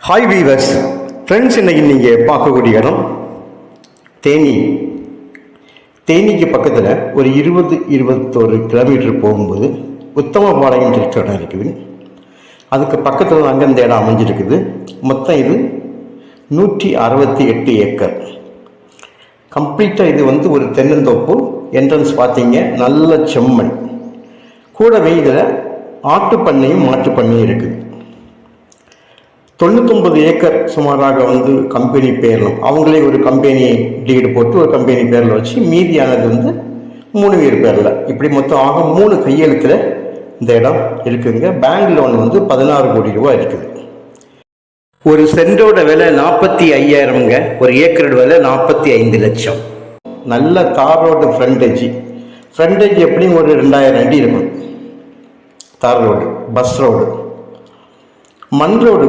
Hi viewers friends, இன்னைக்கு நீங்கள் பார்க்கக்கூடிய இடம் தேனி. தேனிக்கு பக்கத்தில் ஒரு 21 கிலோமீட்டர் போகும்போது உத்தமபாளையம் சொல்லிட்டு இடம் இருக்குது. அதுக்கு பக்கத்தில் அங்கே இந்த இடம் அமைஞ்சிருக்குது. மொத்தம் இது 168 ஏக்கர். கம்ப்ளீட்டாக இது ஒரு தென்னந்தோப்பு. என்ட்ரன்ஸ் பார்த்தீங்க, நல்ல செம்மண். கூடவே இதில் ஆட்டு பண்ணையும் மாட்டு பண்ணையும் இருக்குது. 99 ஏக்கர் சுமாராக கம்பெனி பேரில் அவங்களே ஒரு கம்பெனி டீடு போட்டு ஒரு கம்பெனி பேரில் வச்சு, மீதியானது 3 பேர் பேரில், இப்படி மொத்தம் ஆக 3 கையெழுத்தில் இந்த இடம் இருக்குங்க. பேங்க் லோன் 16 கோடி ரூபா இருக்குது. ஒரு சென்டோட விலை 45,000ங்க. ஒரு ஏக்கரோட விலை 45 லட்சம். நல்ல தார் ரோடு ஃப்ரண்டேஜ் எப்படியும் ஒரு 2000 அடி இருக்கும். தார் ரோடு, பஸ் ரோடு, மண் ரோடு